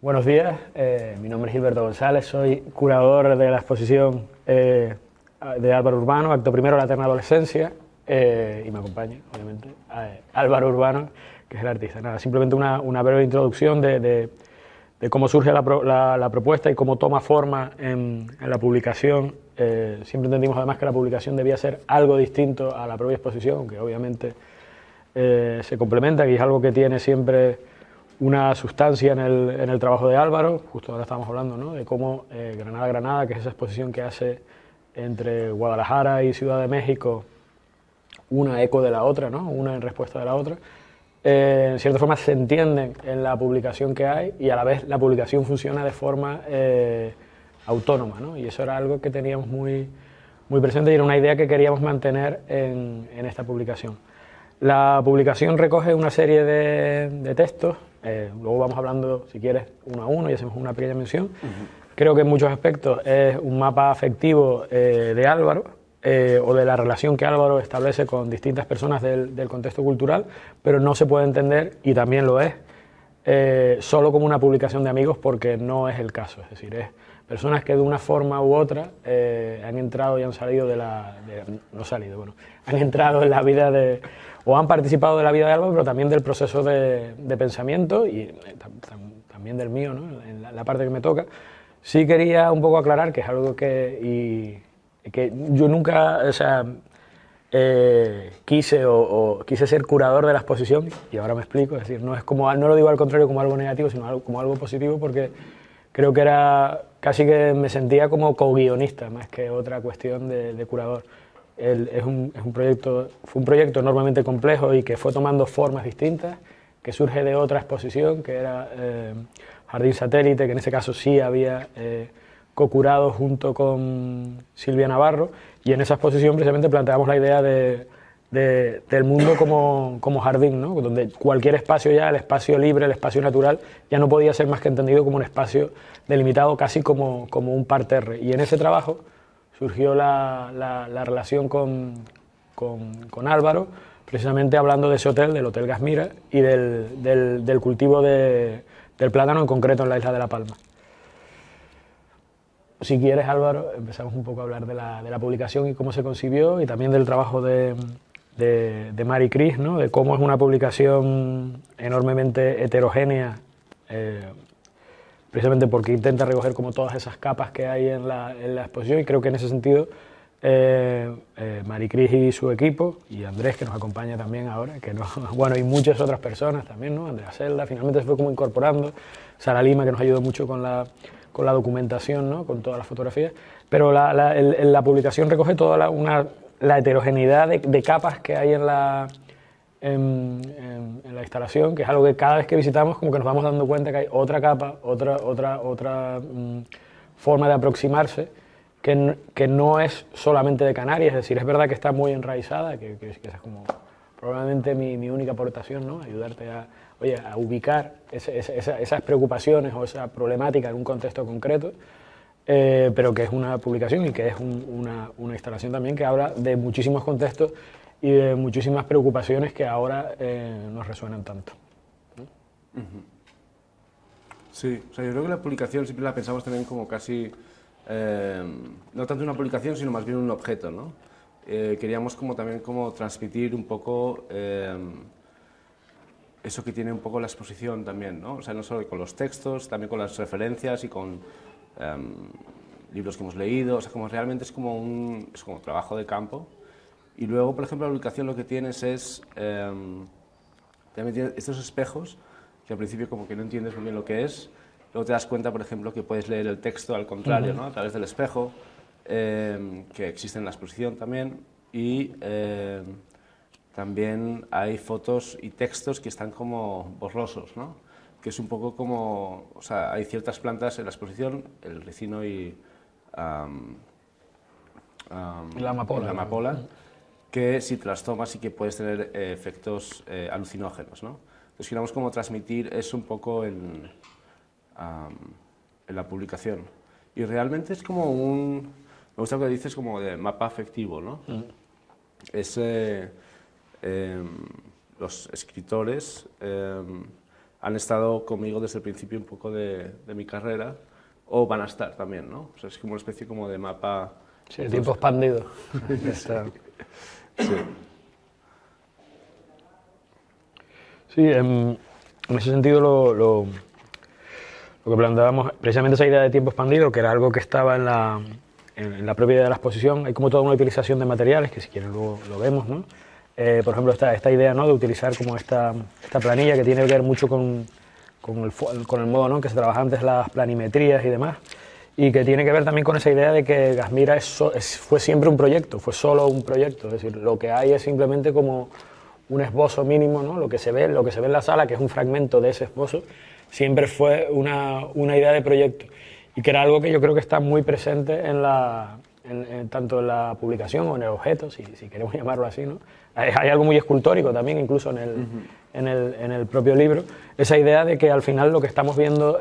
Buenos días, mi nombre es Gilberto González, soy curador de la exposición de Álvaro Urbano, acto primero, La Eterna Adolescencia, y me acompaña, obviamente, Álvaro Urbano, que es el artista. Nada, simplemente una breve introducción de cómo surge la propuesta y cómo toma forma en la publicación. Siempre entendimos además que la publicación debía ser algo distinto a la propia exposición, aunque obviamente se complementa, y es algo que tiene siempre una sustancia en el trabajo de Álvaro. Justo ahora estábamos hablando, ¿no?, de cómo Granada, que es esa exposición que hace entre Guadalajara y Ciudad de México, una eco de la otra, ¿no?, una en respuesta de la otra, en cierta forma se entienden en la publicación que hay, y a la vez la publicación funciona de forma autónoma, ¿no? Y eso era algo que teníamos muy presente y era una idea que queríamos mantener en esta publicación. La publicación recoge una serie de textos, luego vamos hablando, si quieres, uno a uno y hacemos una pequeña mención. Creo que en muchos aspectos es un mapa afectivo de Álvaro, o de la relación que Álvaro establece con distintas personas del contexto cultural, pero no se puede entender, y también lo es, solo como una publicación de amigos, porque no es el caso. Es decir, es personas que de una forma u otra han entrado y han salido han entrado en la vida o han participado de la vida de Álvaro, pero también del proceso de pensamiento y también del mío, ¿no?, en la parte que me toca. Sí quería un poco aclarar que es algo que yo nunca, quise ser curador de la exposición, y ahora me explico. Es decir, no lo digo al contrario como algo negativo, sino como algo positivo, porque creo que era casi que me sentía como co-guionista más que otra cuestión de curador. Fue un proyecto enormemente complejo y que fue tomando formas distintas, que surge de otra exposición que era Jardín Satélite, que en ese caso sí había co-curado junto con Silvia Navarro, y en esa exposición precisamente planteamos la idea del mundo como jardín, ¿no?, donde cualquier espacio, ya el espacio libre, el espacio natural, ya no podía ser más que entendido como un espacio delimitado casi como un parterre. Y en ese trabajo surgió la relación con Álvaro, precisamente hablando de ese hotel, del Hotel Gasmira, y del cultivo del plátano, en concreto en la isla de La Palma. Si quieres, Álvaro, empezamos un poco a hablar de la publicación y cómo se concibió, y también del trabajo de Mari Cris, ¿no?, de cómo es una publicación enormemente heterogénea, precisamente porque intenta recoger como todas esas capas que hay en la exposición, y creo que en ese sentido Mari Cris y su equipo, y Andrés, que nos acompaña también ahora, bueno, y muchas otras personas también, ¿no?, Andrea Celda, finalmente se fue como incorporando, Sara Lima, que nos ayudó mucho con la documentación, ¿no?, con todas las fotografías, pero la publicación recoge toda la heterogeneidad de capas que hay en la instalación, que es algo que cada vez que visitamos como que nos vamos dando cuenta que hay otra capa, otra forma de aproximarse, que no es solamente de Canarias. Es decir, es verdad que está muy enraizada, que esa es como probablemente mi única aportación, ¿no?, ayudarte a ubicar esas preocupaciones o esa problemática en un contexto concreto, pero que es una publicación y que es una instalación también que habla de muchísimos contextos y de muchísimas preocupaciones que ahora nos resuenan tanto. Sí, o sea, yo creo que la publicación siempre la pensamos también como casi, no tanto una publicación, sino más bien un objeto, ¿no? Queríamos también transmitir un poco eso que tiene un poco la exposición también, ¿no? O sea, no solo con los textos, también con las referencias y con libros que hemos leído. O sea, como realmente es como trabajo de campo. Y luego, por ejemplo, la publicación lo que tienes es también tienes estos espejos que al principio como que no entiendes muy bien lo que es. Luego te das cuenta, por ejemplo, que puedes leer el texto al contrario, ¿no?, a través del espejo, que existe en la exposición también. Y también hay fotos y textos que están como borrosos, ¿no?, que es un poco como, o sea, hay ciertas plantas en la exposición, el ricino y La amapola, que si te las tomas sí que puedes tener efectos alucinógenos, ¿no? Entonces queríamos como transmitir eso un poco en la publicación. Y realmente es como me gusta lo que dices como de mapa afectivo, ¿no? Es los escritores han estado conmigo desde el principio un poco de mi carrera, o van a estar también, ¿no? O sea, es como una especie como de mapa... Sí, el tiempo expandido. Sí. Sí, en ese sentido lo que planteábamos, precisamente esa idea de tiempo expandido, que era algo que estaba en la propia idea de la exposición. Hay como toda una utilización de materiales, que si quieren luego lo vemos, ¿no? Por ejemplo, esta idea, ¿no?, de utilizar como esta planilla que tiene que ver mucho con el modo, ¿no?, en que se trabaja antes las planimetrías y demás, y que tiene que ver también con esa idea de que Gasmira fue siempre un proyecto, fue solo un proyecto, es decir, lo que hay es simplemente como un esbozo mínimo, ¿no? Lo que se ve en la sala, que es un fragmento de ese esbozo, siempre fue una idea de proyecto, y que era algo que yo creo que está muy presente tanto en la publicación o en el objeto, si queremos llamarlo así, ¿no? Hay algo muy escultórico también, incluso en el propio libro, esa idea de que al final lo que estamos viendo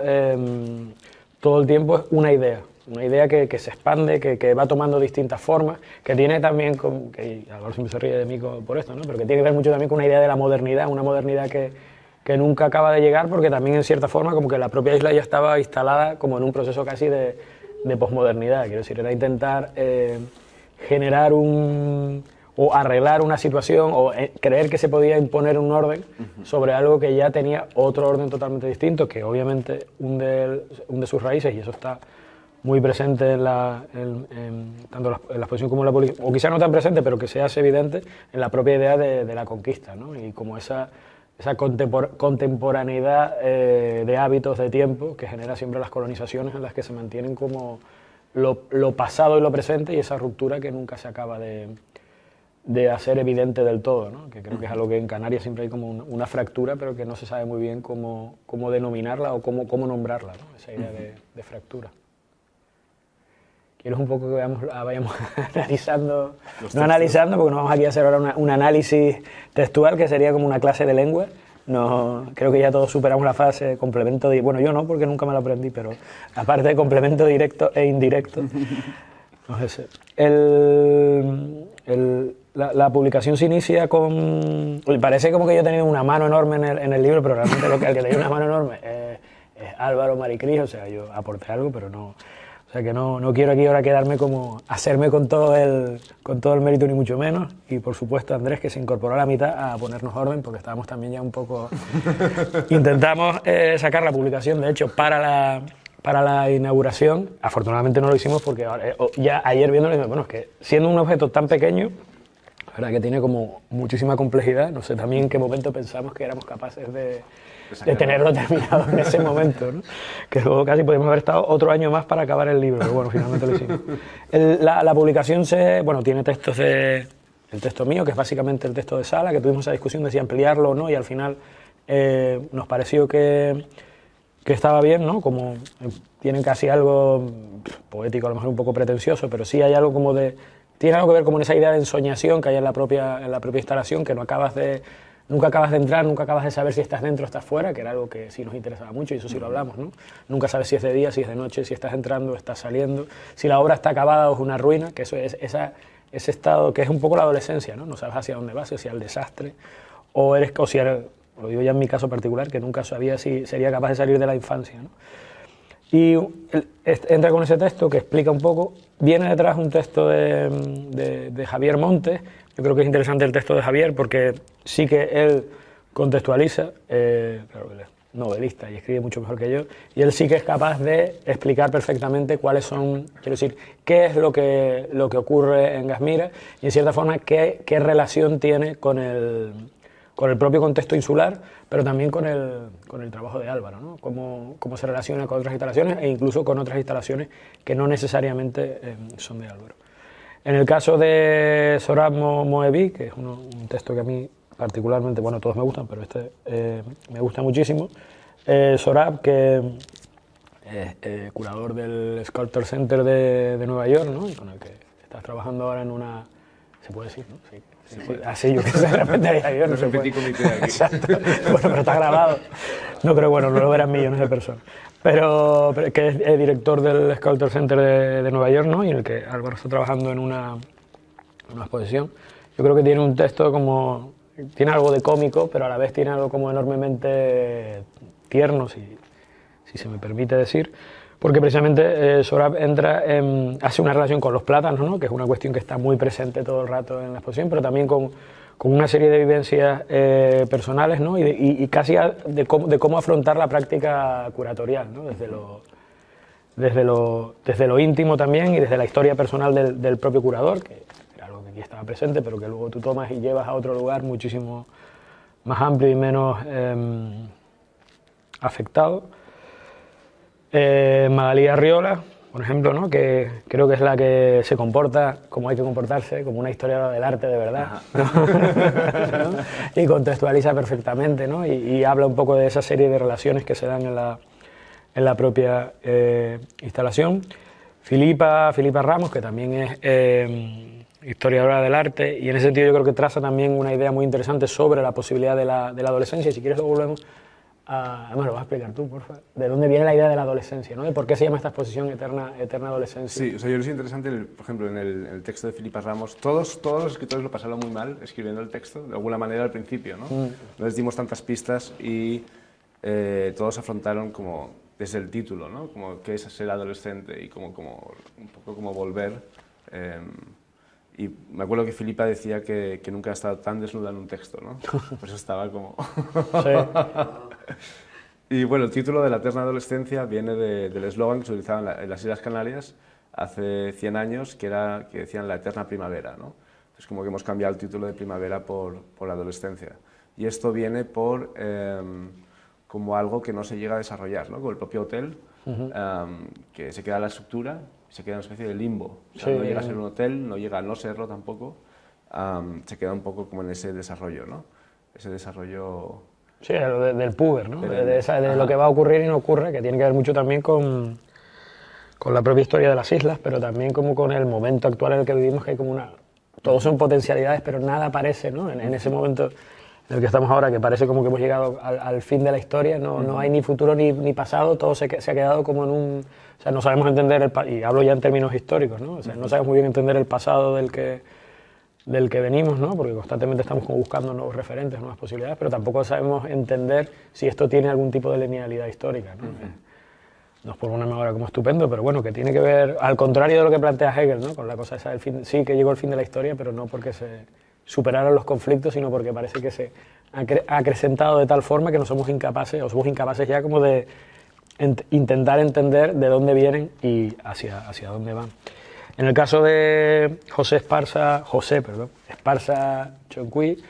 todo el tiempo es una idea que se expande, que va tomando distintas formas, que tiene también, que ahora siempre se ríe de mí por esto, ¿no?, pero que tiene que ver mucho también con una idea de la modernidad, una modernidad que nunca acaba de llegar, porque también en cierta forma como que la propia isla ya estaba instalada como en un proceso casi de posmodernidad. Quiero decir, era intentar generar o arreglar una situación o creer que se podía imponer un orden sobre algo que ya tenía otro orden totalmente distinto, que obviamente hunde sus raíces, y eso está muy presente tanto en la exposición como en la publicación, o quizá no tan presente, pero que se hace evidente en la propia idea de la conquista, ¿no? Y como esa contemporaneidad de hábitos, de tiempo, que genera siempre las colonizaciones, en las que se mantienen como lo pasado y lo presente, y esa ruptura que nunca se acaba de hacer evidente del todo, ¿no? Que creo que es algo que en Canarias siempre hay como una fractura, pero que no se sabe muy bien cómo denominarla o cómo nombrarla, ¿no? Esa idea de fractura. ¿Quieres un poco que vayamos analizando? No analizando, porque no vamos aquí a hacer ahora un análisis textual, que sería como una clase de lengua. No, creo que ya todos superamos la fase de complemento, bueno, yo no, porque nunca me lo aprendí, pero aparte de complemento directo e indirecto. No sé. La publicación se inicia con... Parece como que yo he tenido una mano enorme en el libro, pero realmente el que tenía una mano enorme es Álvaro Maricris, o sea, yo aporté algo, pero no... O sea que no quiero aquí ahora quedarme como hacerme con todo el mérito, ni mucho menos. Y por supuesto Andrés, que se incorporó a la mitad a ponernos orden, porque estábamos también ya un poco... Intentamos sacar la publicación, de hecho, para la inauguración. Afortunadamente no lo hicimos porque ya ayer viéndolo, bueno, es que siendo un objeto tan pequeño, la verdad que tiene como muchísima complejidad. No sé también en qué momento pensamos que éramos capaces de tenerlo terminado en ese momento, ¿no? Que luego casi podríamos haber estado otro año más para acabar el libro, pero bueno, finalmente lo hicimos. La publicación tiene textos el texto mío, que es básicamente el texto de sala, que tuvimos esa discusión de si ampliarlo o no, y al final nos pareció que estaba bien, ¿no? Como tienen casi algo poético, a lo mejor un poco pretencioso, pero sí hay algo como tiene algo que ver como en esa idea de ensoñación que hay en la propia instalación, que nunca acabas de entrar, nunca acabas de saber si estás dentro o estás fuera, que era algo que sí nos interesaba mucho, y eso sí lo hablamos, ¿no? Nunca sabes si es de día, si es de noche, si estás entrando o estás saliendo, si la obra está acabada o es una ruina, que eso es ese estado que es un poco la adolescencia, ¿no? No sabes hacia dónde vas, hacia el desastre, lo digo ya en mi caso particular, que nunca sabía si sería capaz de salir de la infancia, ¿no? Y entra con ese texto que explica un poco. Viene detrás un texto de Javier Montes. Yo creo que es interesante el texto de Javier porque sí que él contextualiza, claro, él es novelista y escribe mucho mejor que yo, y él sí que es capaz de explicar perfectamente cuáles son, quiero decir, qué es lo que ocurre en Gasmira y en cierta forma qué relación tiene con el propio contexto insular, pero también con el trabajo de Álvaro, ¿no? Cómo se relaciona con otras instalaciones e incluso con otras instalaciones que no necesariamente son de Álvaro. En el caso de Sorab Moebi, que es un texto que a mí particularmente, bueno, todos me gustan, pero este me gusta muchísimo. Sorab, que es curador del Sculptor Center de Nueva York, ¿no? Y con el que estás trabajando ahora en una... ¿Se puede decir, no? Sí. Así yo que sé, de repente yo no se puede. Exacto. Bueno, pero está grabado. No, pero bueno, no lo verán millones de personas. Pero que es director del Sculptor Center de Nueva York, ¿no? Y en el que Álvaro está trabajando en una exposición. Yo creo que tiene un texto como tiene algo de cómico, pero a la vez tiene algo como enormemente tierno, si se me permite decir, porque precisamente Sohrab hace una relación con los plátanos, ¿no? Que es una cuestión que está muy presente todo el rato en la exposición, pero también con una serie de vivencias personales, ¿no? y casi de cómo afrontar la práctica curatorial, ¿no? Desde lo íntimo también y desde la historia personal del propio curador, que era algo que aquí estaba presente, pero que luego tú tomas y llevas a otro lugar muchísimo más amplio y menos afectado. Magalí Arriola, por ejemplo, ¿no? Que creo que es la que se comporta como hay que comportarse, como una historiadora del arte de verdad, ¿no? Y contextualiza perfectamente, ¿no? Y habla un poco de esa serie de relaciones que se dan en la propia instalación. Filipa Ramos, que también es historiadora del arte, y en ese sentido yo creo que traza también una idea muy interesante sobre la posibilidad de la adolescencia, y si quieres luego volvemos además lo vas a explicar tú, por favor, de dónde viene la idea de la adolescencia, ¿no? De por qué se llama esta exposición Eterna Adolescencia. Sí, o sea, yo creo que es interesante, por ejemplo, en el texto de Filipa Ramos, todos los escritores lo pasaron muy mal escribiendo el texto, de alguna manera al principio, ¿no? No les dimos tantas pistas y todos afrontaron como desde el título, ¿no? Como qué es ser adolescente y como un poco como volver. Y me acuerdo que Filipa decía que nunca ha estado tan desnuda en un texto, ¿no? Por eso estaba como... Sí. Y bueno, el título de la eterna adolescencia viene del eslogan que se utilizaba en las Islas Canarias hace 100 años, que decían la eterna primavera, ¿no? Entonces como que hemos cambiado el título de primavera por la adolescencia. Y esto viene por como algo que no se llega a desarrollar, ¿no? Como el propio hotel, que se queda en la estructura, se queda en una especie de limbo. O sea, sí, no llega a ser un hotel, no llega a no serlo tampoco, se queda un poco como en ese desarrollo, ¿no? Ese desarrollo... Sí, del puber, ¿no? De lo que va a ocurrir y no ocurre, que tiene que ver mucho también con la propia historia de las islas, pero también como con el momento actual en el que vivimos, que hay como una... Todos son potencialidades, pero nada aparece, ¿no? En ese momento en el que estamos ahora, que parece como que hemos llegado al fin de la historia, no hay ni futuro ni pasado, todo se ha quedado como en un... O sea, no sabemos entender, y hablo ya en términos históricos, ¿no? O sea, no sabemos muy bien entender el pasado del que venimos, ¿no? Porque constantemente estamos como buscando nuevos referentes, nuevas posibilidades, pero tampoco sabemos entender si esto tiene algún tipo de linealidad histórica, ¿no? No es por ponerme ahora como estupendo, pero bueno, que tiene que ver, al contrario de lo que plantea Hegel, ¿no? Con la cosa esa del fin, sí que llegó el fin de la historia, pero no porque se superaron los conflictos, sino porque parece que se ha acrecentado de tal forma que no somos incapaces, o somos incapaces ya como de intentar entender de dónde vienen y hacia dónde van. En el caso de José Esparza Chonqui,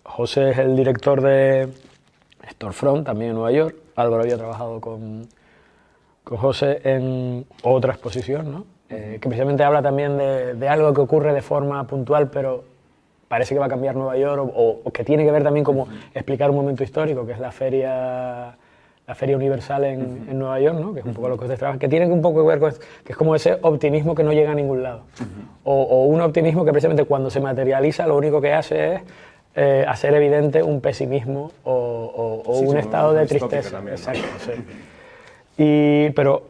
José es el director de Storefront, también en Nueva York. Álvaro había trabajado con José en otra exposición, ¿no? Que precisamente habla también de algo que ocurre de forma puntual, pero parece que va a cambiar Nueva York, o que tiene que ver también como explicar un momento histórico, que es la Feria Universal en Nueva York, ¿no? Que es un poco lo que ustedes trabajan, que tiene un poco que ver con esto, que es como ese optimismo que no llega a ningún lado. O un optimismo que precisamente cuando se materializa lo único que hace es hacer evidente un pesimismo o sí, un estado de tristeza. También, ¿no? Exacto, sí. Pero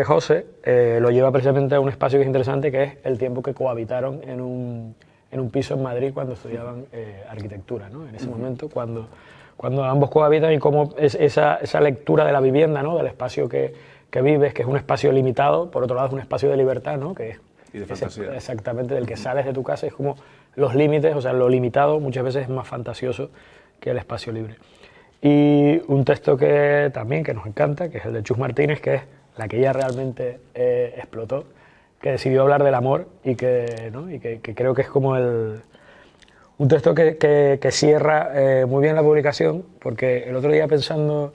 José lo lleva precisamente a un espacio que es interesante, que es el tiempo que cohabitaron en un piso en Madrid cuando estudiaban arquitectura, ¿no? En ese momento, cuando ambos cohabitan, y cómo es esa lectura de la vivienda, ¿no? Del espacio que vives, que es un espacio limitado, por otro lado es un espacio de libertad, ¿no? Que y de fantasía. Exactamente, del que sales de tu casa, es como los límites, o sea, lo limitado muchas veces es más fantasioso que el espacio libre. Y un texto que también que nos encanta, que es el de Chus Martínez, que es la que ella realmente explotó, que decidió hablar del amor y que creo que es como un texto que cierra muy bien la publicación, porque el otro día pensando,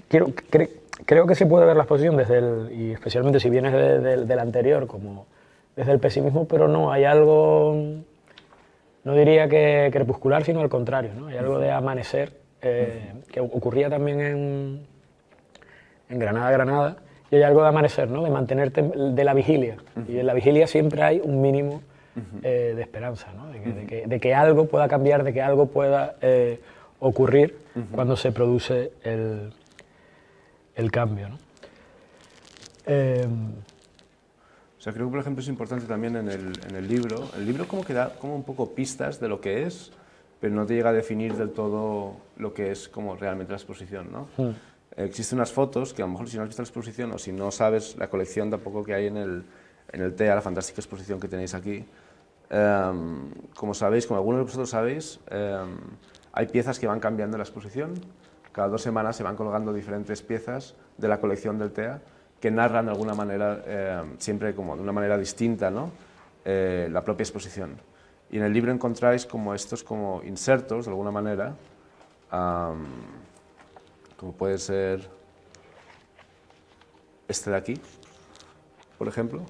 creo que se puede ver la exposición y especialmente si vienes del anterior, como desde el pesimismo, pero no, hay algo, no diría que crepuscular, sino al contrario, ¿no? Hay algo de amanecer que ocurría también en Granada, y hay algo de amanecer, ¿no? De mantenerte de la vigilia, y en la vigilia siempre hay un mínimo de esperanza, ¿no? De que algo pueda cambiar, de que algo pueda ocurrir cuando se produce el cambio, ¿no? sea, creo que, por ejemplo, es importante también en el libro. El libro como que da como un poco pistas de lo que es, pero no te llega a definir del todo lo que es como realmente la exposición, ¿no? Existen unas fotos que a lo mejor si no has visto la exposición o si no sabes la colección tampoco que hay en el TEA, la fantástica exposición que tenéis aquí, como sabéis, como algunos de vosotros sabéis, hay piezas que van cambiando en la exposición. Cada 2 semanas se van colgando diferentes piezas de la colección del TEA que narran de alguna manera, siempre como de una manera distinta, ¿no? La propia exposición. Y en el libro encontráis como estos como insertos, de alguna manera, como puede ser este de aquí, por ejemplo,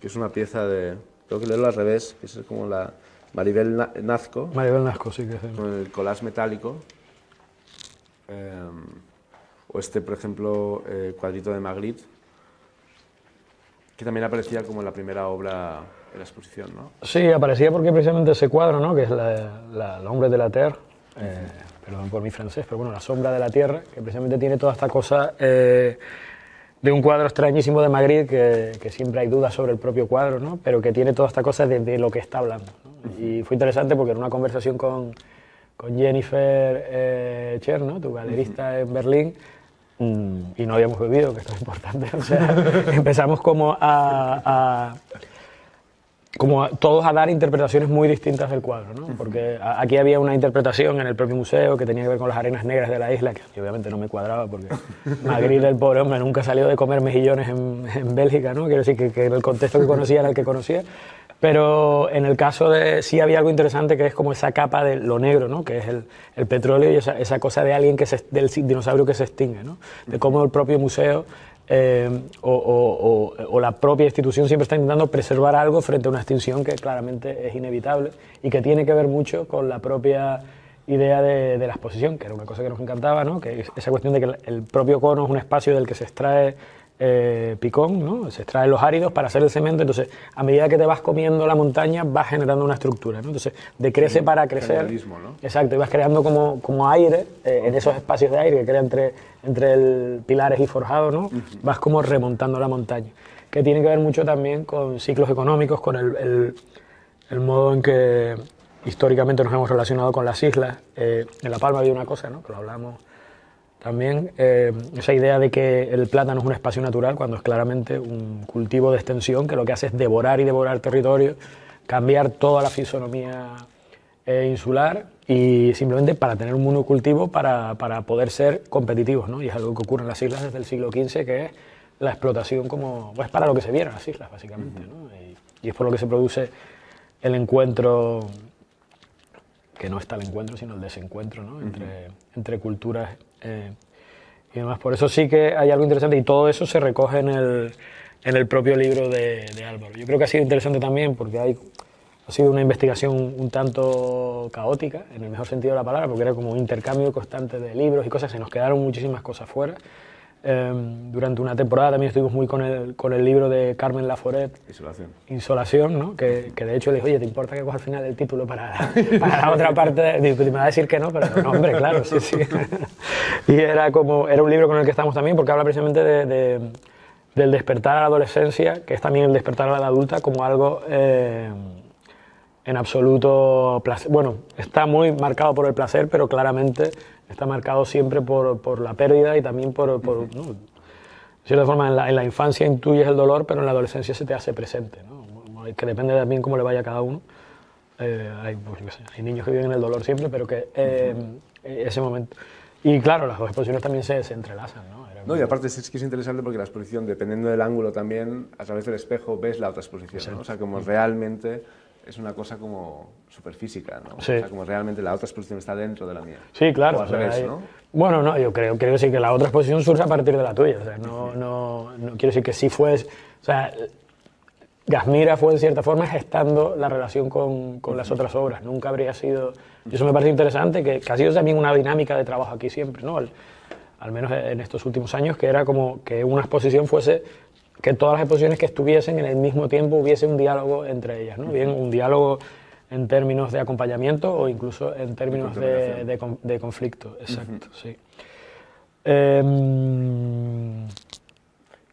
que es una pieza de, tengo que leerlo al revés, que es como la Maribel Nazco. Maribel Nazco, sí que es. Con el collage metálico. O este, por ejemplo, cuadrito de Magritte, que también aparecía como en la primera obra de la exposición, ¿no? Sí, aparecía porque precisamente ese cuadro, ¿no? Que es l'Ombre de la Terre, perdón por mi francés, pero bueno, La sombra de la tierra, que precisamente tiene toda esta cosa de un cuadro extrañísimo de Magritte, que siempre hay dudas sobre el propio cuadro, ¿no? Pero que tiene toda esta cosa de lo que está hablando, ¿no? Y fue interesante porque en una conversación con Jennifer Cher, ¿no? Tu galerista en Berlín, y no habíamos bebido, que esto es importante, o sea, empezamos como todos a dar interpretaciones muy distintas del cuadro, ¿no? Porque aquí había una interpretación en el propio museo que tenía que ver con las arenas negras de la isla, que obviamente no me cuadraba porque Magritte, el pobre hombre, nunca salió de comer mejillones en Bélgica, ¿no? Quiero decir que el contexto que conocía era el que conocía. Pero en el caso de sí había algo interesante que es como esa capa de lo negro, ¿no? Que es el petróleo y esa cosa de alguien del dinosaurio que se extingue, ¿no? De cómo el propio museo o la propia institución siempre está intentando preservar algo frente a una extinción que claramente es inevitable y que tiene que ver mucho con la propia idea de la exposición, que era una cosa que nos encantaba, ¿no? Que es esa cuestión de que el propio cono es un espacio del que se extrae picón, ¿no? Se extraen los áridos para hacer el cemento, entonces a medida que te vas comiendo la montaña vas generando una estructura, ¿no? Entonces decrece para crecer, ¿no? Exacto, y vas creando como aire en esos espacios de aire que crea entre el pilares y forjado, ¿no? Vas como remontando la montaña, que tiene que ver mucho también con ciclos económicos, con el modo en que históricamente nos hemos relacionado con las islas. En La Palma había una cosa, ¿no? Que lo hablamos también, esa idea de que el plátano es un espacio natural cuando es claramente un cultivo de extensión que lo que hace es devorar y devorar territorio, cambiar toda la fisonomía insular y simplemente para tener un monocultivo para poder ser competitivos, ¿no? Y es algo que ocurre en las islas desde el siglo XV, que es la explotación como, pues para lo que se vieron las islas básicamente, ¿no? Y es por lo que se produce el encuentro, que no está el encuentro sino el desencuentro, ¿no? Entre culturas y demás. Por eso sí que hay algo interesante y todo eso se recoge en el propio libro de Álvaro. Yo creo que ha sido interesante también porque ha sido una investigación un tanto caótica, en el mejor sentido de la palabra, porque era como un intercambio constante de libros y cosas, se nos quedaron muchísimas cosas fuera. Durante una temporada también estuvimos muy con el libro de Carmen Laforet, Insolación, ¿no? Que de hecho le dije, oye, ¿te importa que coja al final el título para la otra parte? Y me va a decir que no, pero no, hombre, claro, sí, sí. Y era un libro con el que estamos también, porque habla precisamente del despertar a la adolescencia, que es también el despertar a la edad adulta, como algo en absoluto placer. Bueno, está muy marcado por el placer, pero claramente está marcado siempre por la pérdida y también ¿no? De cierta forma, en la infancia intuyes el dolor, pero en la adolescencia se te hace presente, ¿no? Que depende también cómo le vaya a cada uno. Hay niños que viven en el dolor siempre, pero que ese momento. Y claro, las dos exposiciones también se entrelazan, ¿no? No, y aparte es que es interesante porque la exposición, dependiendo del ángulo también, a través del espejo ves la otra exposición, ¿no? O sea, como realmente es una cosa como superfísica, ¿no? Sí. O sea, como realmente la otra exposición está dentro de la mía. Sí, claro. O al revés, ¿no? Bueno, no, yo creo decir que la otra exposición surge a partir de la tuya. O sea, no quiero decir que sí fue... O sea, Gasmira fue en cierta forma gestando la relación con las otras obras. Nunca habría sido... Y eso me parece interesante, que ha sido también una dinámica de trabajo aquí siempre, ¿no? Al menos en estos últimos años, que era como que una exposición fuese... que todas las exposiciones que estuviesen en el mismo tiempo hubiese un diálogo entre ellas, ¿no? Bien, un diálogo en términos de acompañamiento o incluso en términos de conflicto. Exacto, sí.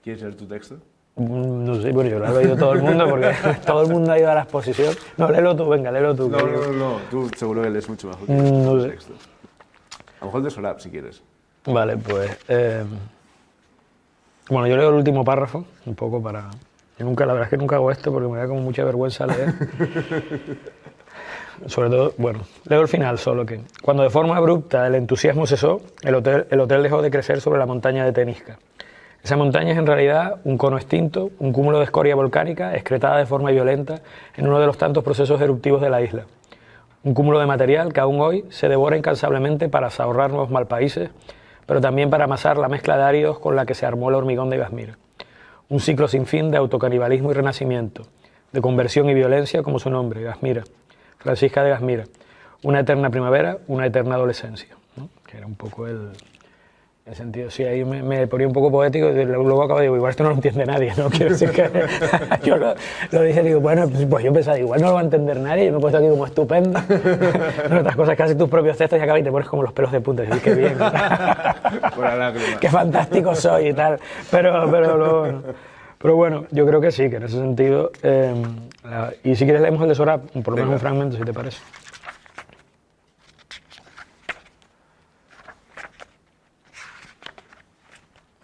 ¿Quieres leer tu texto? No sé, bueno, yo lo ha leído todo el mundo porque todo el mundo ha ido a la exposición. No, léelo tú, venga, léelo tú. No, tú seguro que lees mucho mejor que No los sé. textos. A lo mejor de Sorab, si quieres. Vale, pues... bueno, yo leo el último párrafo, un poco para... Yo nunca, la verdad es que nunca hago esto porque me da como mucha vergüenza leer. Sobre todo, bueno, leo el final solo que... Cuando de forma abrupta el entusiasmo cesó, el hotel dejó de crecer sobre la montaña de Tenisca. Esa montaña es en realidad un cono extinto, un cúmulo de escoria volcánica excretada de forma violenta en uno de los tantos procesos eruptivos de la isla. Un cúmulo de material que aún hoy se devora incansablemente para ahorrar nuevos malpaíses, pero también para amasar la mezcla de áridos con la que se armó el hormigón de Gasmira. Un ciclo sin fin de autocanibalismo y renacimiento, de conversión y violencia como su nombre, Gasmira, Francisca de Gasmira. Una eterna primavera, una eterna adolescencia, ¿no? Que era un poco el sentido. Sí, ahí me ponía un poco poético y luego acabo de decir, igual esto no lo entiende nadie, ¿no? Quiero decir que yo lo dije, digo, bueno, pues yo pensaba, igual no lo va a entender nadie, yo me he puesto aquí como estupendo. Pero otras cosas que haces tus propios textos y acabas y te pones como los pelos de punta y dices, qué bien, qué fantástico soy y tal. Pero bueno, yo creo que sí, que en ese sentido, y si quieres leemos el de Sorab, por lo menos un fragmento, si te parece.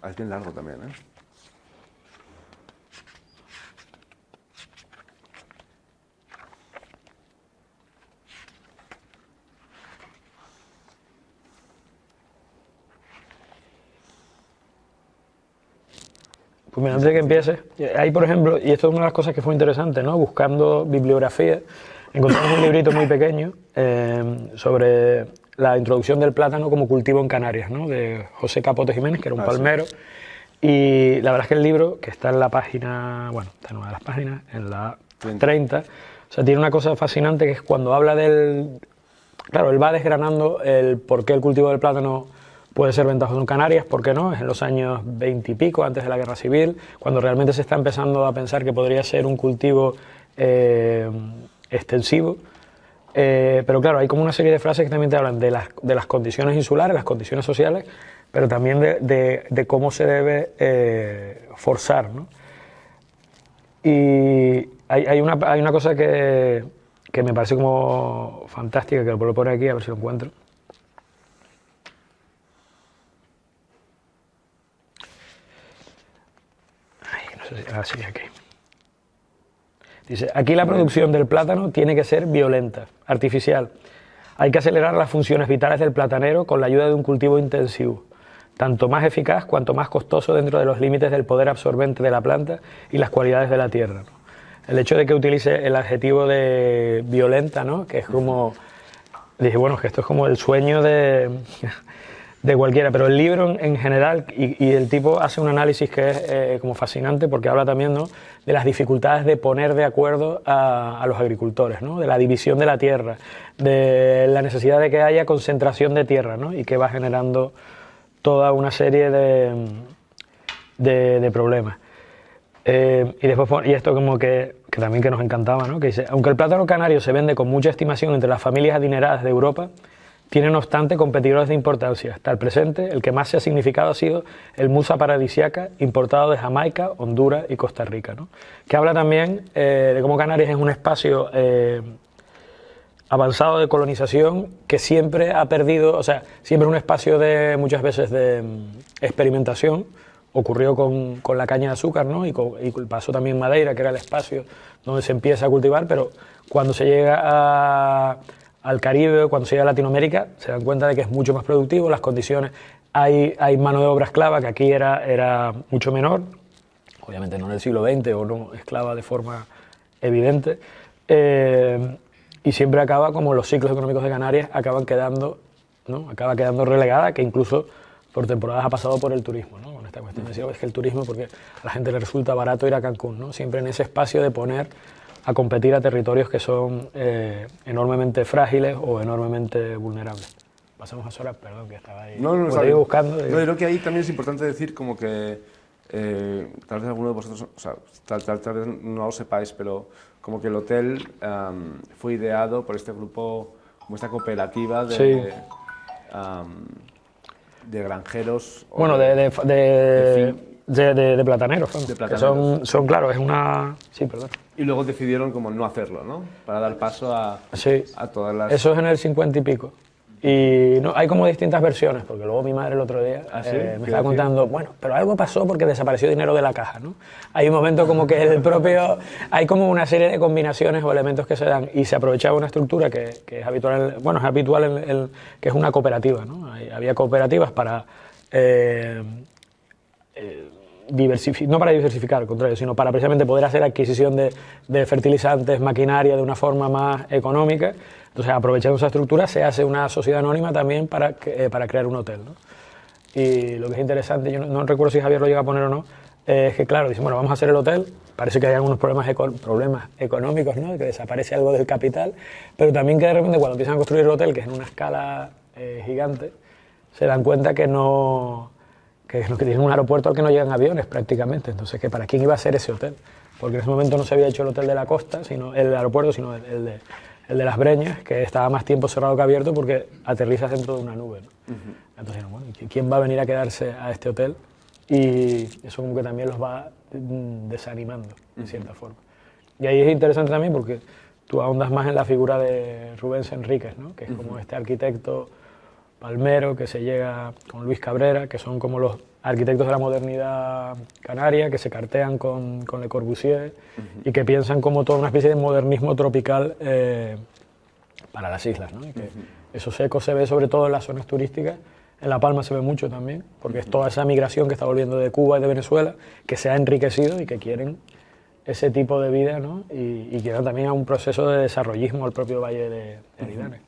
Es bien largo también, ¿eh? Pues mira, antes de que empiece, ahí por ejemplo, y esto es una de las cosas que fue interesante, ¿no? Buscando bibliografía, encontramos un librito muy pequeño sobre la introducción del plátano como cultivo en Canarias, ¿no? De José Capote Jiménez, que era un palmero. Sí. Y la verdad es que el libro, que está en la página, bueno, está en una de las páginas, en la 30, o sea, tiene una cosa fascinante que es cuando habla del... Claro, él va desgranando el por qué el cultivo del plátano puede ser ventajoso en Canarias, ¿por qué no? Es en los años 20 y pico, antes de la Guerra Civil, cuando realmente se está empezando a pensar que podría ser un cultivo extensivo. Pero claro, hay como una serie de frases que también te hablan de las condiciones insulares, las condiciones sociales, pero también de cómo se debe forzar, ¿no? Y hay una cosa que me parece como fantástica, que lo puedo poner aquí, a ver si lo encuentro. Así, aquí. Dice, aquí la producción del plátano tiene que ser violenta, artificial. Hay que acelerar las funciones vitales del platanero con la ayuda de un cultivo intensivo, tanto más eficaz cuanto más costoso dentro de los límites del poder absorbente de la planta y las cualidades de la tierra, ¿no? El hecho de que utilice el adjetivo de violenta, ¿no? Que es como... Dije, bueno, que esto es como el sueño de cualquiera, pero el libro en general, y el tipo hace un análisis que es como fascinante porque habla también, ¿no? De las dificultades de poner de acuerdo a los agricultores, ¿no? De la división de la tierra, de la necesidad de que haya concentración de tierra, ¿no? Y que va generando toda una serie de problemas. Y después, y esto como que también que nos encantaba, ¿no? Que dice, aunque el plátano canario se vende con mucha estimación entre las familias adineradas de Europa, tiene no obstante competidores de importancia. Hasta el presente, el que más se ha significado ha sido el Musa paradisiaca, importado de Jamaica, Honduras y Costa Rica, ¿no? Que habla también de cómo Canarias es un espacio avanzado de colonización que siempre ha perdido, o sea, siempre es un espacio de muchas veces de experimentación. Ocurrió con la caña de azúcar, ¿no? Y pasó también Madeira, que era el espacio donde se empieza a cultivar, pero cuando se llega al Caribe, cuando se llega a Latinoamérica, se dan cuenta de que es mucho más productivo, las condiciones, hay mano de obra esclava, que aquí era mucho menor, obviamente no en el siglo XX o no esclava de forma evidente, y siempre acaba, como los ciclos económicos de Canarias, acaban quedando, ¿no? Acaba quedando relegada, que incluso por temporadas ha pasado por el turismo, ¿no? Con esta cuestión de decir, es que el turismo, porque a la gente le resulta barato ir a Cancún, ¿no? Siempre en ese espacio de poner a competir a territorios que son enormemente frágiles o enormemente vulnerables. Pasamos a Sorab, perdón, que estaba ahí. No, te iba buscando. No, creo que ahí también es importante decir como que tal vez alguno de vosotros, o sea, tal vez no lo sepáis, pero como que el hotel fue ideado por este grupo, como esta cooperativa de... Sí. De granjeros. Bueno, De plataneros, son. De Que plataneros. son, claro, es una... Sí, perdón. Y luego decidieron como no hacerlo, ¿no? Para dar paso Sí. a todas las... Eso es en el 50 y pico. Y no, hay como distintas versiones, porque luego mi madre el otro día ¿Ah, sí? me ¿Qué estaba decía? contando, bueno, pero algo pasó porque desapareció dinero de la caja, ¿no? Hay un momento como que el propio... Hay como una serie de combinaciones o elementos que se dan y se aprovechaba una estructura que es habitual, bueno, es habitual que es una cooperativa, ¿no? Había cooperativas para... no para diversificar, al contrario, sino para precisamente poder hacer adquisición de fertilizantes, maquinaria de una forma más económica. Entonces, aprovechando esa estructura, se hace una sociedad anónima también para crear un hotel, ¿no? Y lo que es interesante, yo no recuerdo si Javier lo llega a poner o no, es que, claro, dicen, bueno, vamos a hacer el hotel, parece que hay algunos problemas económicos, ¿no? Que desaparece algo del capital, pero también que de repente cuando empiezan a construir el hotel, que es en una escala gigante, se dan cuenta que tienen un aeropuerto al que no llegan aviones prácticamente. Entonces, ¿que para quién iba a ser ese hotel? Porque en ese momento no se había hecho el hotel de la costa, sino el aeropuerto, sino el de Las Breñas, que estaba más tiempo cerrado que abierto porque aterrizas dentro de una nube, ¿no? Entonces, bueno, ¿quién va a venir a quedarse a este hotel? Y eso como que también los va desanimando, de cierta forma. Y ahí es interesante también porque tú ahondas más en la figura de Rubens Enríquez, ¿no? Que es como este arquitecto palmero que se llega con Luis Cabrera, que son como los arquitectos de la modernidad canaria, que se cartean con Le Corbusier y que piensan como toda una especie de modernismo tropical para las islas, ¿no? Y que esos ecos se ve sobre todo en las zonas turísticas. En La Palma se ve mucho también, porque es toda esa migración que está volviendo de Cuba y de Venezuela, que se ha enriquecido y que quieren ese tipo de vida, ¿no? Y quieren también a un proceso de desarrollismo al propio Valle de Aridane.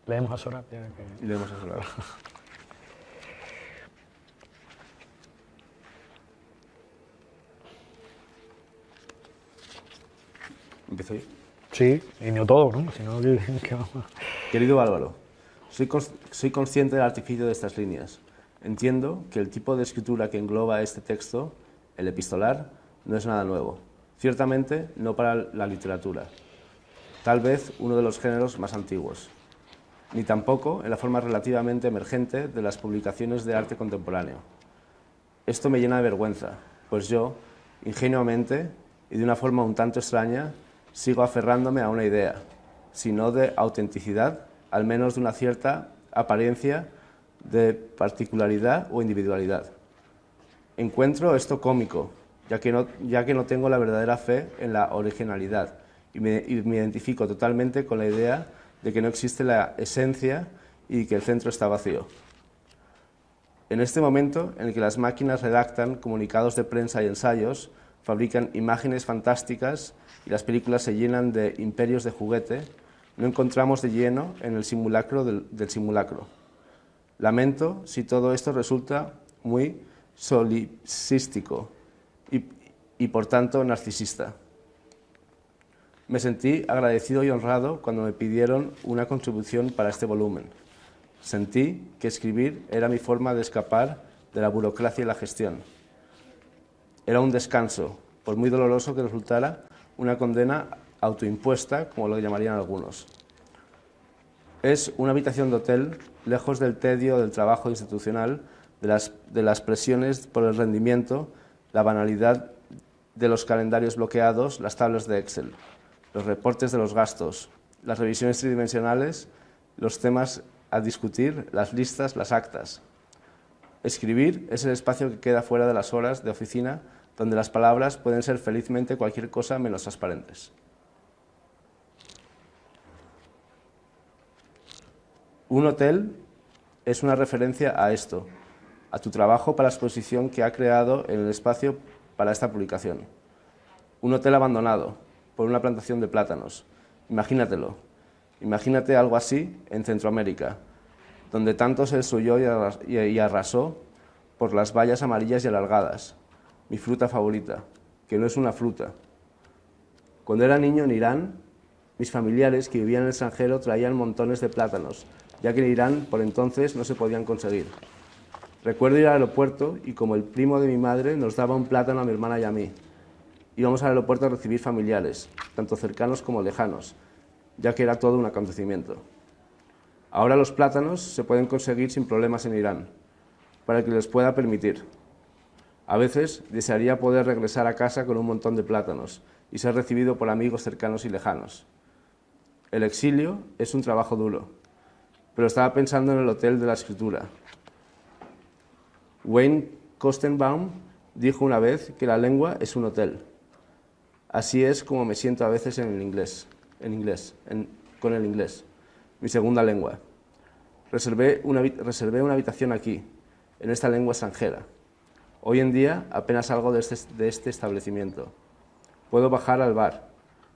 Leemos a Sorabia. Y leemos a Sorabia. ¿Empiezo yo? Sí, y no todo, ¿no? Sino que vamos. Querido Álvaro, soy consciente del artificio de estas líneas. Entiendo que el tipo de escritura que engloba este texto, el epistolar, no es nada nuevo. Ciertamente no para la literatura. Tal vez uno de los géneros más antiguos. Ni tampoco en la forma relativamente emergente de las publicaciones de arte contemporáneo. Esto me llena de vergüenza, pues yo, ingenuamente y de una forma un tanto extraña, sigo aferrándome a una idea, si no de autenticidad, al menos de una cierta apariencia de particularidad o individualidad. Encuentro esto cómico, ya que no tengo la verdadera fe en la originalidad y me identifico totalmente con la idea de que no existe la esencia y que el centro está vacío. En este momento en el que las máquinas redactan comunicados de prensa y ensayos, fabrican imágenes fantásticas y las películas se llenan de imperios de juguete, no encontramos de lleno en el simulacro del simulacro. Lamento si todo esto resulta muy solipsístico y por tanto narcisista. Me sentí agradecido y honrado cuando me pidieron una contribución para este volumen. Sentí que escribir era mi forma de escapar de la burocracia y la gestión. Era un descanso, por muy doloroso que resultara, una condena autoimpuesta, como lo llamarían algunos. Es una habitación de hotel, lejos del tedio del trabajo institucional, de las presiones por el rendimiento, la banalidad de los calendarios bloqueados, las tablas de Excel, los reportes de los gastos, las revisiones tridimensionales, los temas a discutir, las listas, las actas. Escribir es el espacio que queda fuera de las horas de oficina, donde las palabras pueden ser felizmente cualquier cosa menos transparentes. Un hotel es una referencia a esto, a tu trabajo para la exposición que ha creado en el espacio para esta publicación. Un hotel abandonado por una plantación de plátanos. Imagínatelo. Imagínate algo así en Centroamérica, donde tanto se destruyó y arrasó por las bayas amarillas y alargadas. Mi fruta favorita, que no es una fruta. Cuando era niño en Irán, mis familiares que vivían en el extranjero traían montones de plátanos, ya que en Irán por entonces no se podían conseguir. Recuerdo ir al aeropuerto y como el primo de mi madre nos daba un plátano a mi hermana y a mí. Íbamos al aeropuerto a recibir familiares, tanto cercanos como lejanos, ya que era todo un acontecimiento. Ahora los plátanos se pueden conseguir sin problemas en Irán. para que les pueda permitir. A veces desearía poder regresar a casa con un montón de plátanos y ser recibido por amigos cercanos y lejanos. El exilio es un trabajo duro, pero estaba pensando en el hotel de la escritura. Wayne Kostenbaum dijo una vez que la lengua es un hotel. Así es como me siento a veces con el inglés, mi segunda lengua. Reservé una habitación aquí, en esta lengua extranjera. Hoy en día apenas salgo de este establecimiento. Puedo bajar al bar,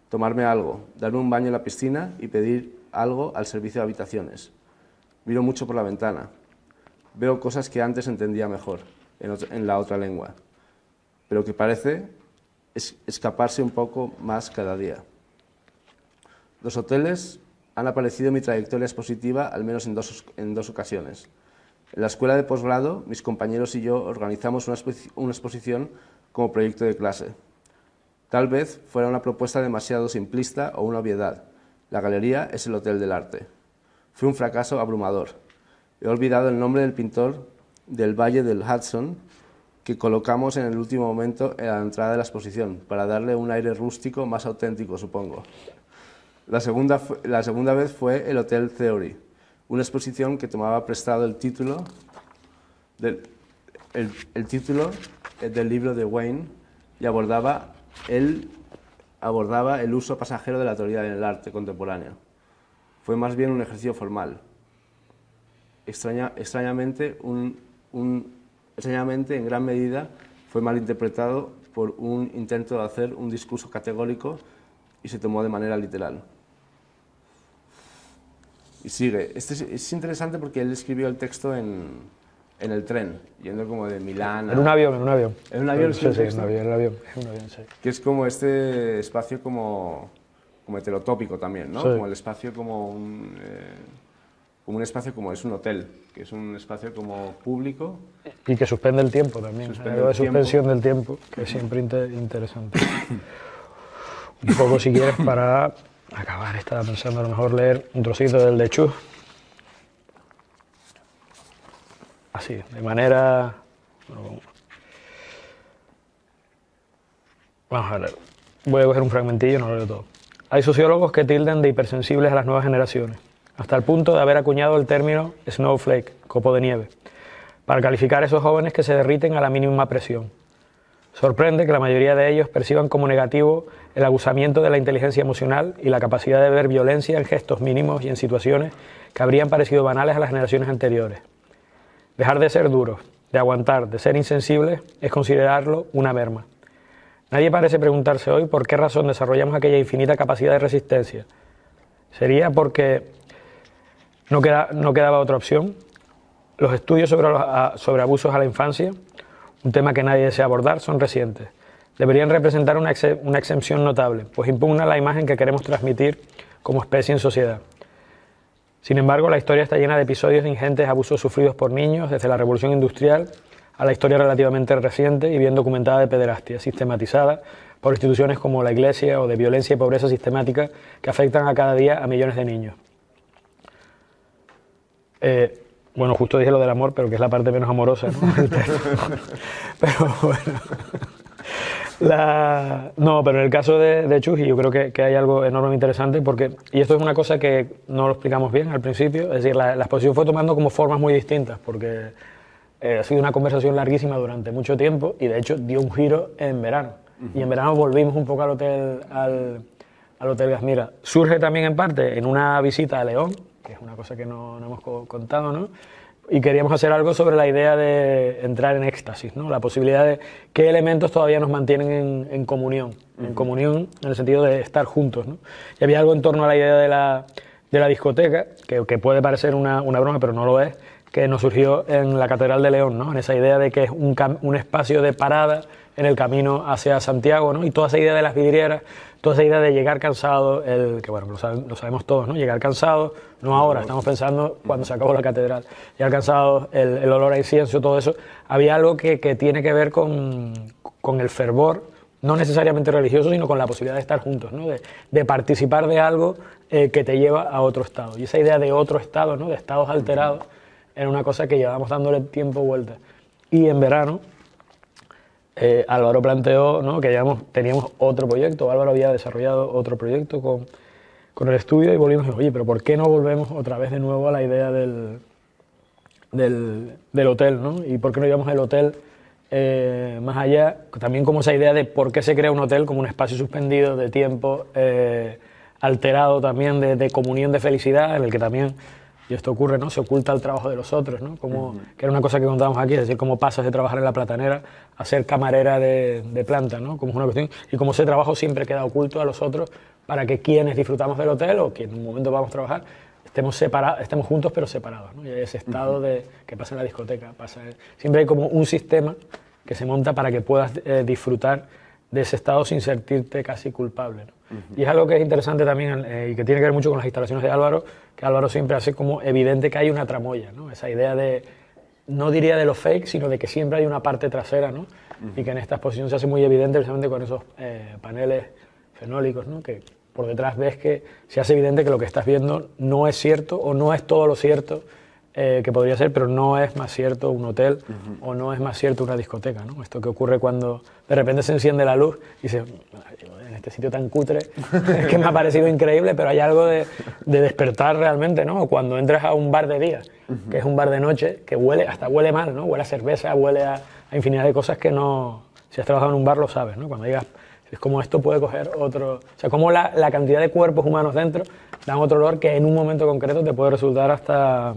tomarme algo, darme un baño en la piscina y pedir algo al servicio de habitaciones. Miro mucho por la ventana. Veo cosas que antes entendía mejor en la otra lengua, pero que parece escaparse un poco más cada día. Los hoteles han aparecido en mi trayectoria expositiva al menos en dos ocasiones. En la escuela de posgrado, mis compañeros y yo organizamos una exposición como proyecto de clase. Tal vez fuera una propuesta demasiado simplista o una obviedad. La galería es el hotel del arte. Fue un fracaso abrumador. He olvidado el nombre del pintor del Valle del Hudson que colocamos en el último momento en la entrada de la exposición, para darle un aire rústico más auténtico, supongo. La segunda vez fue el Hotel Theory, una exposición que tomaba prestado el título del libro de Wayne y abordaba el uso pasajero de la teoría del arte contemporáneo. Fue más bien un ejercicio formal. Extrañamente, en gran medida, fue malinterpretado por un intento de hacer un discurso categórico y se tomó de manera literal. Y sigue. Es interesante porque él escribió el texto en el tren, yendo como de Milán a... En un avión. ¿En un avión? Sí, en un avión, sí. Que es como este espacio como heterotópico también, ¿no? Sí. Como el espacio como un espacio como es un hotel, que es un espacio como público. Y que suspende el tiempo también, algo de suspensión del tiempo, que es siempre interesante. Un poco, si quieres, para acabar, estaba pensando a lo mejor leer un trocito del de Chu. Así, de manera... Bueno, vamos a ver, voy a coger un fragmentillo, no lo leo todo. Hay sociólogos que tildan de hipersensibles a las nuevas generaciones, hasta el punto de haber acuñado el término snowflake, copo de nieve, para calificar a esos jóvenes que se derriten a la mínima presión. Sorprende que la mayoría de ellos perciban como negativo el aguzamiento de la inteligencia emocional y la capacidad de ver violencia en gestos mínimos y en situaciones que habrían parecido banales a las generaciones anteriores. Dejar de ser duros, de aguantar, de ser insensibles, es considerarlo una merma. Nadie parece preguntarse hoy por qué razón desarrollamos aquella infinita capacidad de resistencia. ¿Sería porque no quedaba otra opción? Los estudios sobre abusos a la infancia, un tema que nadie desea abordar, son recientes. Deberían representar una exención notable, pues impugnan la imagen que queremos transmitir como especie en sociedad. Sin embargo, la historia está llena de episodios de ingentes abusos sufridos por niños, desde la Revolución Industrial a la historia relativamente reciente y bien documentada de pederastia, sistematizada por instituciones como la Iglesia o de violencia y pobreza sistemática que afectan a cada día a millones de niños. Bueno, justo dije lo del amor, pero que es la parte menos amorosa, ¿no? Pero bueno. No, pero en el caso de Chuji yo creo que hay algo enormemente interesante porque, y esto es una cosa que no lo explicamos bien al principio, es decir, la exposición fue tomando como formas muy distintas porque ha sido una conversación larguísima durante mucho tiempo y de hecho dio un giro en verano. Y en verano volvimos un poco al Hotel Gasmira. Surge también en parte en una visita a León, que es una cosa que no hemos contado, ¿no? Y queríamos hacer algo sobre la idea de entrar en éxtasis, ¿no? La posibilidad de qué elementos todavía nos mantienen en comunión, en comunión en el sentido de estar juntos, ¿no? Y había algo en torno a la idea de la discoteca, que puede parecer una broma, pero no lo es, que nos surgió en la Catedral de León, ¿no? En esa idea de que es un espacio de parada en el camino hacia Santiago, ¿no? Y toda esa idea de las vidrieras, toda esa idea de llegar cansado, que bueno, lo sabemos todos, ¿no? Llegar cansado, no ahora, estamos pensando cuando se acabó la catedral. Llegar cansado, el olor a incienso, todo eso. Había algo que tiene que ver con el fervor, no necesariamente religioso, sino con la posibilidad de estar juntos, ¿no? De participar de algo que te lleva a otro estado. Y esa idea de otro estado, ¿no? De estados alterados, era una cosa que llevábamos dándole tiempo vuelta. Y en verano, Álvaro planteó, ¿no?, que teníamos otro proyecto, Álvaro había desarrollado otro proyecto con el estudio y volvimos y dijimos, oye, pero ¿por qué no volvemos otra vez de nuevo a la idea del hotel, ¿no? Y por qué no llevamos el hotel más allá, también como esa idea de por qué se crea un hotel como un espacio suspendido de tiempo, alterado también de comunión de felicidad, en el que también, y esto ocurre, ¿no?, se oculta el trabajo de los otros, ¿no? Como, que era una cosa que contábamos aquí, es decir, cómo pasas de trabajar en la platanera a ser camarera de planta, ¿no? Como es una cuestión, y cómo ese trabajo siempre queda oculto a los otros para que quienes disfrutamos del hotel o quienes en un momento vamos a trabajar estemos juntos pero separados, ¿no? Y hay ese estado que pasa en la discoteca, siempre hay como un sistema que se monta para que puedas disfrutar de ese estado sin sentirte casi culpable, ¿no? Y es algo que es interesante también y que tiene que ver mucho con las instalaciones de Álvaro, que Álvaro siempre hace como evidente que hay una tramoya, ¿no? Esa idea de, no diría de lo fake, sino de que siempre hay una parte trasera, ¿no? Y que en esta exposición se hace muy evidente precisamente con esos paneles fenólicos, ¿no? Que por detrás ves que se hace evidente que lo que estás viendo no es cierto o no es todo lo cierto que podría ser, pero no es más cierto un hotel o no es más cierto una discoteca, ¿no? Esto que ocurre cuando de repente se enciende la luz y dices, en este sitio tan cutre, es que me ha parecido increíble, pero hay algo de despertar realmente, ¿no? O cuando entras a un bar de día, que es un bar de noche, que hasta huele mal, ¿no? Huele a cerveza, huele a infinidad de cosas que no... Si has trabajado en un bar lo sabes, ¿no? Cuando digas... Es como esto puede coger otro... O sea, como la cantidad de cuerpos humanos dentro dan otro olor que en un momento concreto te puede resultar hasta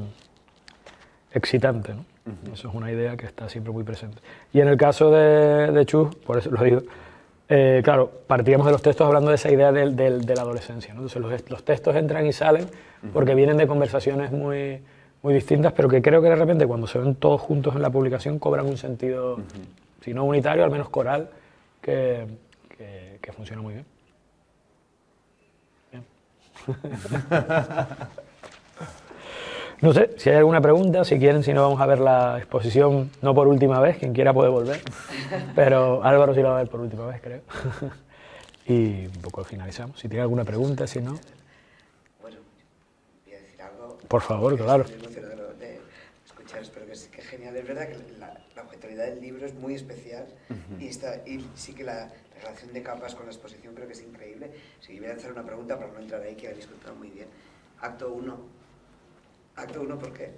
excitante, ¿no? Eso es una idea que está siempre muy presente. Y en el caso de Chus, por eso lo digo, claro, partíamos de los textos hablando de esa idea de la adolescencia, ¿no? Entonces los textos entran y salen porque vienen de conversaciones muy, muy distintas, pero que creo que de repente cuando se ven todos juntos en la publicación cobran un sentido, si no unitario, al menos coral, que funciona muy bien. No sé si hay alguna pregunta, si quieren, si no vamos a ver la exposición, no por última vez, quien quiera puede volver, pero Álvaro sí la va a ver por última vez, creo. Y un poco finalizamos. Si tiene alguna pregunta, si no... Bueno, voy a decir algo... Por favor, claro. Estoy emocionado de escucharos, pero que es genial. Es verdad que la objetividad del libro es muy especial y sí que la relación de capas con la exposición creo que es increíble. Si voy a hacer una pregunta para no entrar ahí, que habéis contado muy bien. Acto 1. Acto 1, ¿por qué?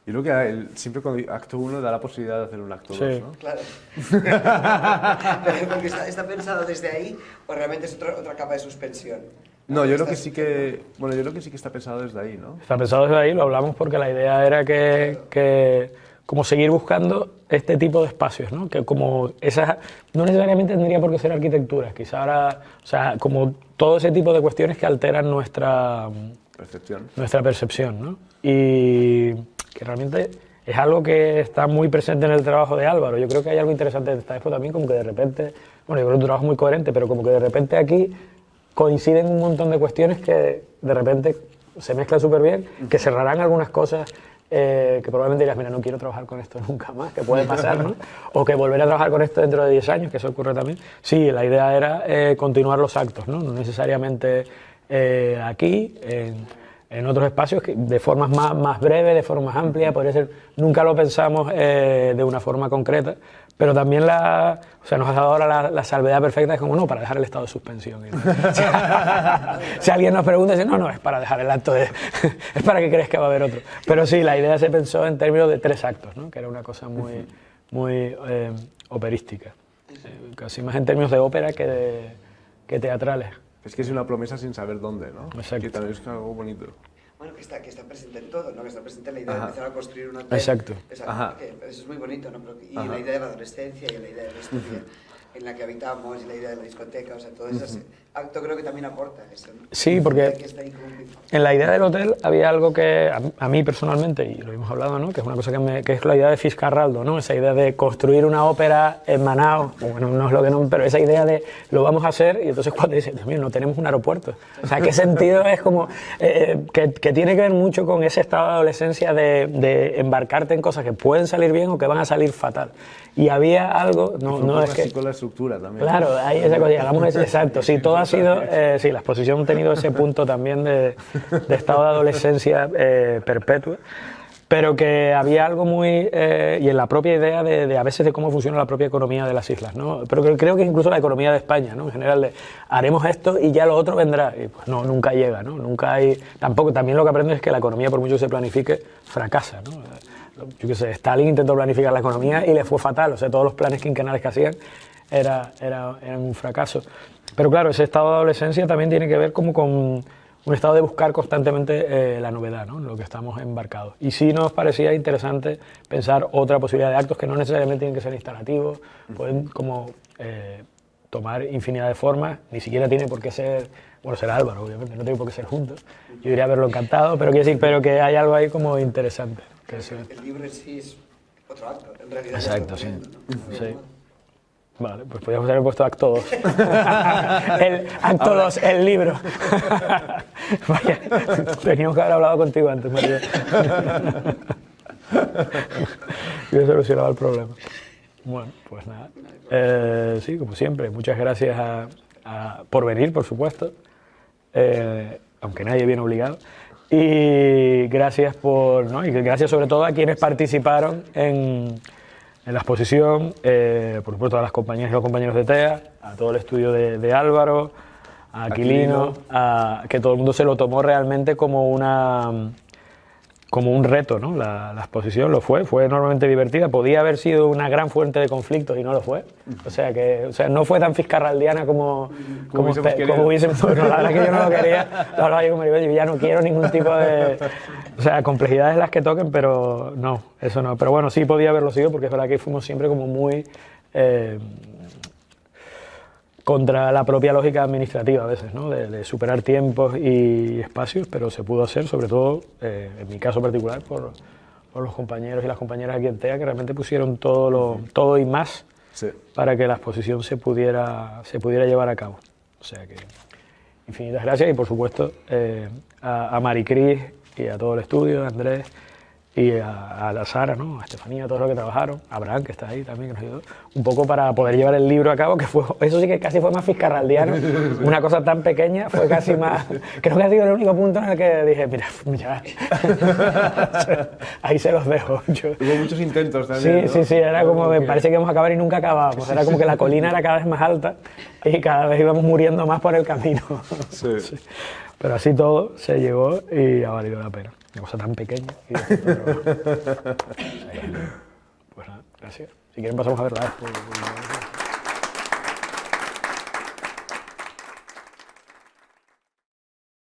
Yo creo que siempre cuando acto 1 da la posibilidad de hacer un acto 2, ¿no? Claro. Porque está pensado desde ahí o realmente es otra capa de suspensión. No, yo creo que sí que... Bueno, yo creo que sí que está pensado desde ahí, ¿no? Está pensado desde ahí, lo hablamos porque la idea era que como seguir buscando este tipo de espacios, ¿no? Que como esas... No necesariamente tendría por qué ser arquitectura, quizá ahora... O sea, como todo ese tipo de cuestiones que alteran nuestra percepción, ¿no? Y que realmente es algo que está muy presente en el trabajo de Álvaro. Yo creo que hay algo interesante de esta expo también, como que de repente... Bueno, yo creo que tu trabajo es muy coherente, pero como que de repente aquí coinciden un montón de cuestiones que de repente se mezclan súper bien, que cerrarán algunas cosas que probablemente dirás, mira, no quiero trabajar con esto nunca más, que puede pasar, ¿no? O que volveré a trabajar con esto dentro de 10 años, que eso ocurre también. Sí, la idea era continuar los actos, ¿no? No necesariamente aquí, en otros espacios, de formas más breves, de forma más amplia, podría ser, nunca lo pensamos de una forma concreta, pero también nos ha dado ahora la salvedad perfecta, es como, no, para dejar el estado de suspensión. Si alguien nos pregunta, dice, no, es para dejar el acto es para que crees que va a haber otro. Pero sí, la idea se pensó en términos de 3 actos, ¿no? Que era una cosa muy operística, casi más en términos de ópera que teatrales. Es que es una promesa sin saber dónde, ¿no? Exacto. Que también es algo bonito. Bueno, que está presente en todo, ¿no? Que está presente en la idea de empezar a construir un hotel. Exacto. Eso es muy bonito, ¿no? Y la idea de la adolescencia y la idea de la historia en la que habitamos y la idea de la discoteca, o sea, todo ese acto creo que también aporta eso, ¿no? Sí, porque en la idea del hotel había algo que a mí personalmente, y lo hemos hablado, ¿no? Que es una cosa que es la idea de Fitzcarraldo, ¿no? Esa idea de construir una ópera en Manaos, bueno, no es lo que no, pero esa idea de lo vamos a hacer, y entonces cuando dices, Dios mío, no tenemos un aeropuerto. O sea, ¿qué sentido es como que tiene que ver mucho con ese estado de adolescencia de embarcarte en cosas que pueden salir bien o que van a salir fatal? Y había algo, no es que... con la estructura también. Claro, hay esa cosa, hagamos eso, exacto. Sí, todo ha sido, sí, la exposición ha tenido ese punto también de estado de adolescencia perpetua. pero que había algo muy... y en la propia idea de a veces de cómo funciona la propia economía de las islas, ¿no? Pero creo que incluso la economía de España, ¿no? En general, de haremos esto y ya lo otro vendrá. Y pues no, nunca llega, ¿no? Nunca hay... Tampoco, también lo que aprendes es que la economía, por mucho que se planifique, fracasa, ¿no? Yo qué sé, Stalin intentó planificar la economía y le fue fatal, o sea, todos los planes quinquenales que hacían eran un fracaso. Pero claro, ese estado de adolescencia también tiene que ver como con un estado de buscar constantemente la novedad, ¿no? En lo que estamos embarcados. Y sí nos parecía interesante pensar otra posibilidad de actos que no necesariamente tienen que ser instalativos, pueden como tomar infinidad de formas, ni siquiera tiene por qué ser, bueno, será Álvaro, obviamente, no tiene por qué ser juntos. Yo diría haberlo encantado, pero quiero decir, pero que hay algo ahí como interesante. El libro en sí es otro acto, en realidad. Exacto, sí. Sí. Vale, pues podríamos haber puesto acto 2. Acto 2, el libro. Vaya, teníamos que haber hablado contigo antes, María. Yo he solucionado el problema. Bueno, pues nada. Sí, como siempre, muchas gracias por venir, por supuesto. Aunque nadie viene obligado. Y gracias ¿no? Y gracias sobre todo a quienes participaron en la exposición, por supuesto a las compañeras y los compañeros de TEA, a todo el estudio de Álvaro, a Aquilino, que todo el mundo se lo tomó realmente como un reto, ¿no? La exposición lo fue enormemente divertida, podía haber sido una gran fuente de conflictos y no lo fue, o sea, no fue tan fiscarraldiana como hubiésemos querido. No, la verdad que yo no lo quería, lo hablaba yo con Maribel, yo ya no quiero ningún tipo de, o sea, complejidades las que toquen, pero no, eso no, pero bueno, sí podía haberlo sido porque es verdad que fuimos siempre como muy contra la propia lógica administrativa a veces, ¿no? De superar tiempos y espacios, pero se pudo hacer, sobre todo, en mi caso particular, por los compañeros y las compañeras aquí en TEA, que realmente pusieron todo y más para que la exposición se pudiera llevar a cabo. O sea que, infinitas gracias y, por supuesto, a Maricris y a todo el estudio, a Andrés, y a la Sara, ¿no? A Estefanía, a todos los que trabajaron, a Abraham, que está ahí también, que nos ayudó, un poco para poder llevar el libro a cabo, que eso sí que casi fue más fiscarraldiano, una cosa tan pequeña, fue casi más, creo que ha sido el único punto en el que dije, mira, ya, ahí se los dejo. Hubo muchos intentos también, Sí, ¿no? sí, era como, me parece que íbamos a acabar y nunca acabábamos, era como que la colina era cada vez más alta y cada vez íbamos muriendo más por el camino. Sí. Pero así todo se llegó y ha valido la pena. Una cosa tan pequeña. Pues nada, gracias. Si quieren pasamos a verla.